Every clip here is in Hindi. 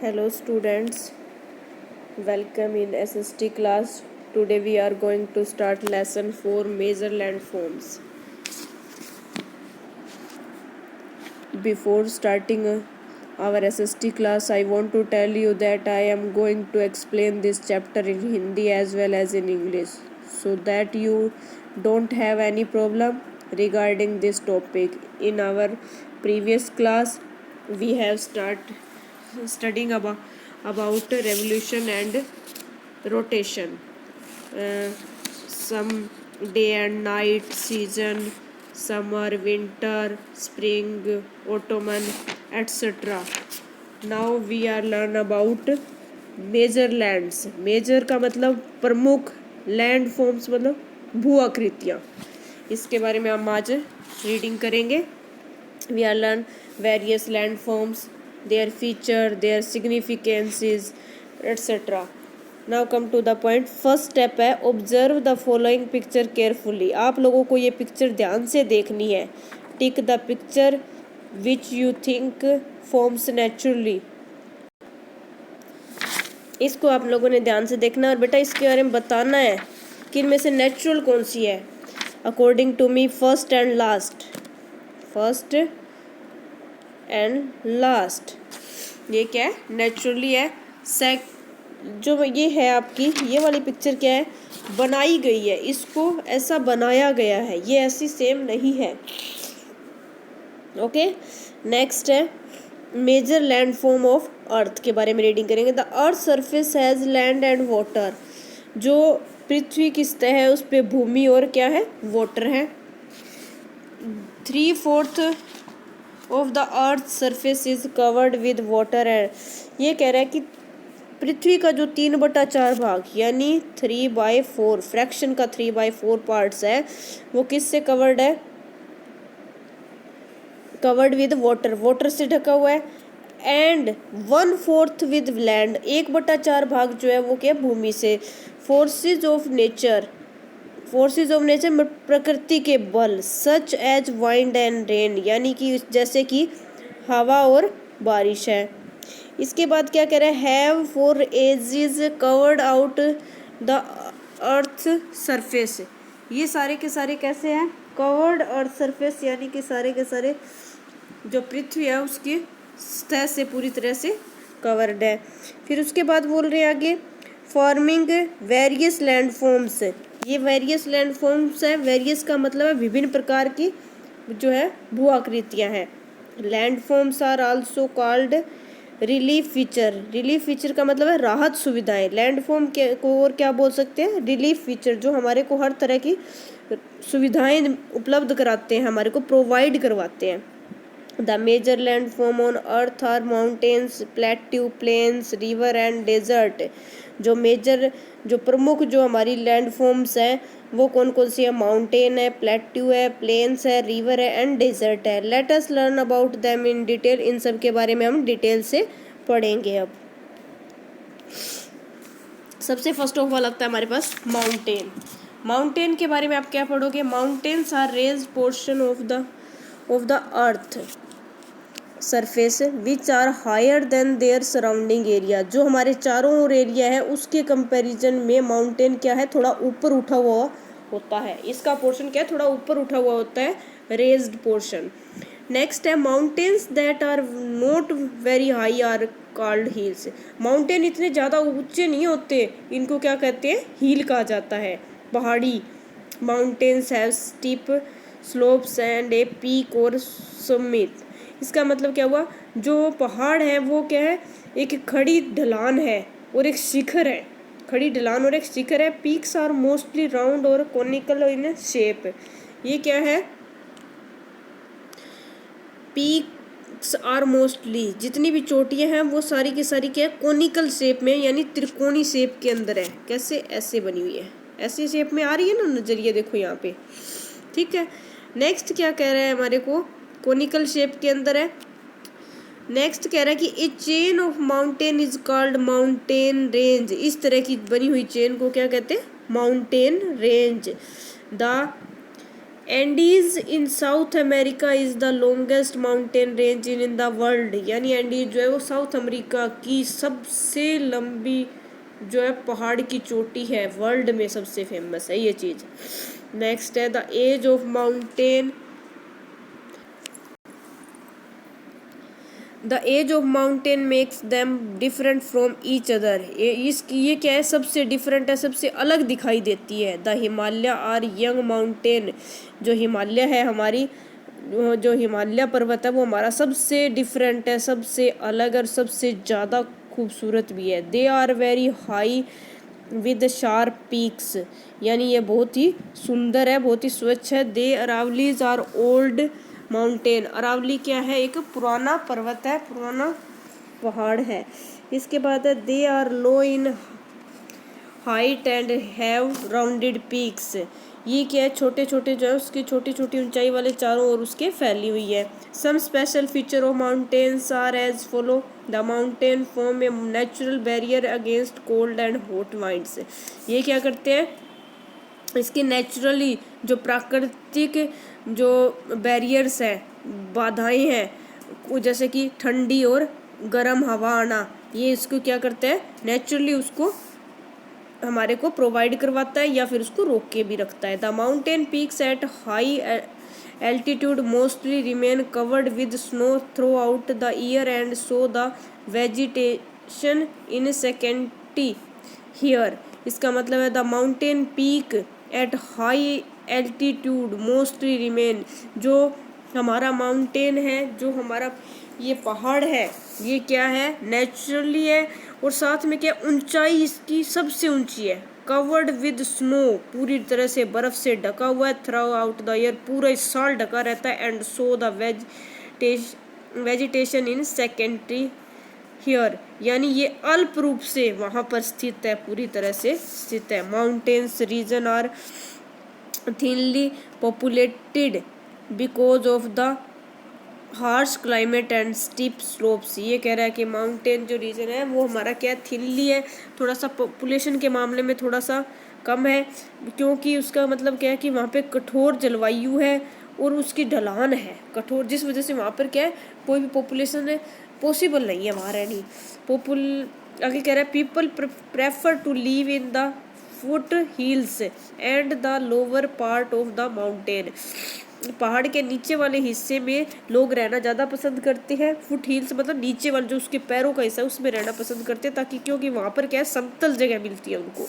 Hello students, welcome in SST class. Today we are going to start lesson 4 major landforms. Before starting our SST class, I want to tell you that I am going to explain this chapter in Hindi as well as in English so that you don't have any problem regarding this topic. In our previous class, we have studying about revolution and rotation, uh, some day and night season, summer, winter, spring, autumn, etc. Now we are learn about major lands. Major का मतलब प्रमुख, लैंड फॉर्म्स मतलब भू आकृतियाँ. इसके बारे में हम आज रीडिंग करेंगे. We are learn various landforms, their feature, their significances, etc. Now come to the point. First step है observe the following picture carefully. आप लोगों को ये पिक्चर ध्यान से देखनी है. Tick the picture which you think forms naturally. इसको आप लोगों ने ध्यान से देखना और बेटा इसके बारे में बताना है कि इनमें से नेचुरल कौन सी है. According to me first and last. First and last ये क्या है? नेचुरली है. जो ये है आपकी ये वाली पिक्चर क्या है? बनाई गई है. इसको ऐसा बनाया गया है, ये ऐसी सेम नहीं है. ओके. नेक्स्ट है major land form of earth के बारे में रीडिंग करेंगे. The earth surface has land and water. जो पृथ्वी की सतह है उस पे भूमि और क्या है? वाटर है. 3/4 of the earth surface is covered with water. ये कह रहा है कि पृथ्वी का जो 3/4 भाग यानी 3/4 फ्रैक्शन का 3/4 पार्ट्स है वो किससे कवर्ड है? Covered with water. वाटर से ढका हुआ है. And 1/4 with land. 1/4 भाग जो है वो क्या? भूमि से. Forces of nature. Forces of nature प्रकृति के बल. Such as wind and rain यानी कि जैसे कि हवा और बारिश है. इसके बाद क्या कह रहा है? Have for ages covered out the earth surface. ये सारे के सारे कैसे हैं? कवर्ड अर्थ सरफेस यानी कि सारे के सारे जो पृथ्वी है उसकी सतह से पूरी तरह से कवर्ड है. फिर उसके बाद बोल रहे हैं आगे फॉर्मिंग वेरियस लैंडफॉर्म्स. ये वेरियस लैंडफॉर्म्स है. वेरियस का मतलब है विभिन्न प्रकार की जो है भू आकृतियाँ हैं. Landforms are also called relief feature. Relief feature का मतलब है राहत सुविधाएं. लैंडफॉर्म के को और क्या बोल सकते हैं? Relief feature. जो हमारे को हर तरह की सुविधाएं उपलब्ध कराते हैं, हमारे को प्रोवाइड करवाते हैं. The major landform on earth are mountains, plateau, plains, river and desert. जो प्रमुख जो हमारी लैंडफॉर्म्स हैं वो कौन कौन सी है? माउंटेन है, प्लेट्यू है, प्लेन्स है, रिवर है एंड डेजर्ट है. Let us learn about them in detail. इन सब के बारे में हम डिटेल से पढ़ेंगे. अब सबसे फर्स्ट ऑफ ऑल लगता है हमारे पास माउंटेन. माउंटेन के बारे में आप क्या पढ़ोगे? Mountains are raised portion of the earth surface which are higher than their surrounding area. जो हमारे चारों ओर एरिया है उसके कंपैरिजन में माउंटेन क्या है? थोड़ा ऊपर उठा हुआ होता है. इसका पोर्शन क्या है? थोड़ा ऊपर उठा हुआ होता है, रेज्ड पोर्शन. नेक्स्ट है mountains that are not very high are called hills. Mountain इतने ज़्यादा ऊंचे नहीं होते, इनको क्या कहते हैं? हिल कहा जाता है, पहाड़ी. Mountains have steep slopes and a peak और समिट. इसका मतलब क्या हुआ? जो पहाड़ है वो क्या है? एक खड़ी ढलान है और एक शिखर है. खड़ी ढलान और एक शिखर है. पीक्स आर मोस्टली राउंड और कॉनिकल इन शेप. ये क्या है? पीक्स आर मोस्टली, जितनी भी चोटियां हैं वो सारी की सारी क्या है? कॉनिकल शेप में यानी त्रिकोणी शेप के अंदर है. कैसे? ऐसे बनी हुई है, ऐसे शेप में आ रही है ना नजरिया, देखो यहाँ पे. ठीक है. नेक्स्ट क्या कह रहा है हमारे को? कॉनिकल शेप के अंदर है. नेक्स्ट कह रहा है कि a chain of mountain is called mountain range. इस तरह की बनी हुई चेन को क्या कहते हैं? Mountain range. The Andes in south America is the longest mountain range in the world, यानी एंडीज जो है वो साउथ अमेरिका की सबसे लंबी जो है पहाड़ की चोटी है, वर्ल्ड में सबसे फेमस है ये चीज़। नेक्स्ट है the age of mountain. The age of mountain makes them different from each other, ये क्या है, सबसे डिफरेंट है, सबसे अलग दिखाई देती है। The Himalaya are young mountain, जो हिमालय है हमारी, जो हिमालय पर्वत है वो हमारा सबसे डिफरेंट है, सबसे अलग और सबसे ज़्यादा खूबसूरत भी है। They are very high with sharp peaks, यानी ये बहुत ही सुंदर है, बहुत ही स्वच्छ है। They Aravallis are old mountain, Aravalli क्या है, एक पुराना पर्वत है, पुराना पहाड़ है। इसके बाद है they are low in height and have rounded peaks, ये क्या है, छोटे छोटे जो है उसकी छोटी छोटी ऊंचाई वाले चारों ओर उसके फैली हुई है। Some special feature of mountains are as follow. The mountain form a natural barrier against cold and hot winds, ये क्या करते हैं, इसकी नेचुरली जो प्राकृतिक जो बैरियर्स हैं, बाधाएं हैं, जैसे कि ठंडी और गर्म हवा आना, ये इसको क्या करते हैं, नेचुरली उसको हमारे को प्रोवाइड करवाता है या फिर उसको रोक के भी रखता है। The mountain peaks at high altitude mostly remain covered with snow through out the year and so the vegetation in secondary here, इसका मतलब है the mountain peak at high altitude mostly remain, जो हमारा माउंटेन है, जो हमारा ये पहाड़ है, ये क्या है, नेचुरली है, और साथ में क्या, ऊंचाई इसकी सबसे ऊंची है, कवर्ड विद स्नो, पूरी तरह से बर्फ से ढका हुआ है, थ्रू आउट द ईयर, पूरा इस साल ढका रहता है, and so the vegetation in secondary here, यानी ये अल्प रूप से वहाँ पर स्थित है, पूरी तरह से स्थित है। Mountains region are thinly populated because of the harsh climate and steep slopes, ये कह रहा है कि माउंटेन जो रीजन है वो हमारा क्या थिनली है, थोड़ा सा पॉपुलेशन के मामले में थोड़ा सा कम है, क्योंकि उसका मतलब क्या है कि वहाँ पे कठोर जलवायु है और उसकी ढलान है कठोर, जिस वजह से वहाँ पर क्या है, कोई भी पॉपुलेशन पॉसिबल नहीं है वहाँ रहनी। आगे कह रहा है people prefer to live in the foothills and the lower part of the mountain, पहाड़ के नीचे वाले हिस्से में लोग रहना ज़्यादा पसंद करते हैं। फुट हिल्स मतलब नीचे वाले जो उसके पैरों का हिस्सा है उसमें रहना पसंद करते हैं, ताकि क्योंकि वहाँ पर क्या है, समतल जगह मिलती है उनको।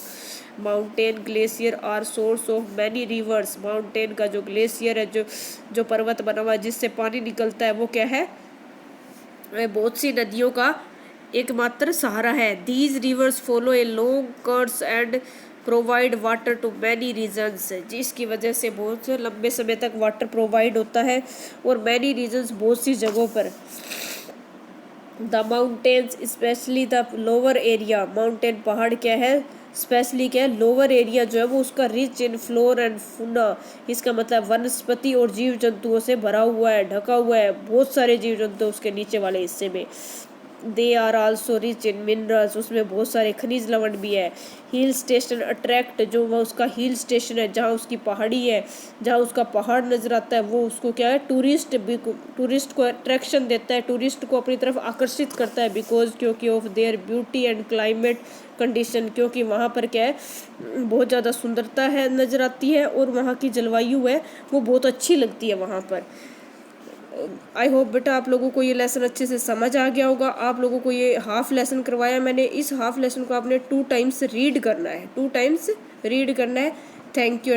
Mountain glacier are source of many rivers, mountain का जो ग्लेशियर है, जो पर्वत बना हुआ है जिससे पानी निकलता है, वो क्या है, बहुत सी नदियों का एकमात्र सहारा है। These rivers follow a long curves and provide water to many regions, जिसकी वजह से बहुत से लंबे समय तक वाटर प्रोवाइड होता है, और मैनी रीजन्स बहुत सी जगहों पर। The mountains specially the lower area, mountain पहाड़ क्या है, स्पेशली क्या है, लोअर एरिया जो है वो उसका rich in floor and fauna, इसका मतलब वनस्पति और जीव जंतुओं से भरा हुआ है, ढका हुआ है, बहुत सारे जीव जंतु उसके नीचे वाले हिस्से में। They are also rich in minerals, उसमें बहुत सारे खनिज लवण भी है। हिल स्टेशन अट्रैक्ट, जो वह उसका हिल स्टेशन है, जहाँ उसकी पहाड़ी है, जहाँ उसका पहाड़ नजर आता है, वो उसको क्या है, टूरिस्ट को अट्रैक्शन देता है, टूरिस्ट को अपनी तरफ आकर्षित करता है, बिकॉज क्योंकि of their beauty and climate condition, क्योंकि वहाँ पर क्या है, बहुत ज़्यादा सुंदरता है नज़र आती है, और वहाँ की जलवायु है वो बहुत अच्छी लगती है वहाँ पर। आई होप बेटा आप लोगों को ये लेसन अच्छे से समझ आ गया होगा। आप लोगों को ये हाफ लेसन करवाया मैंने, इस हाफ लेसन को आपने 2 टाइम्स रीड करना है, 2 टाइम्स रीड करना है। Thank you.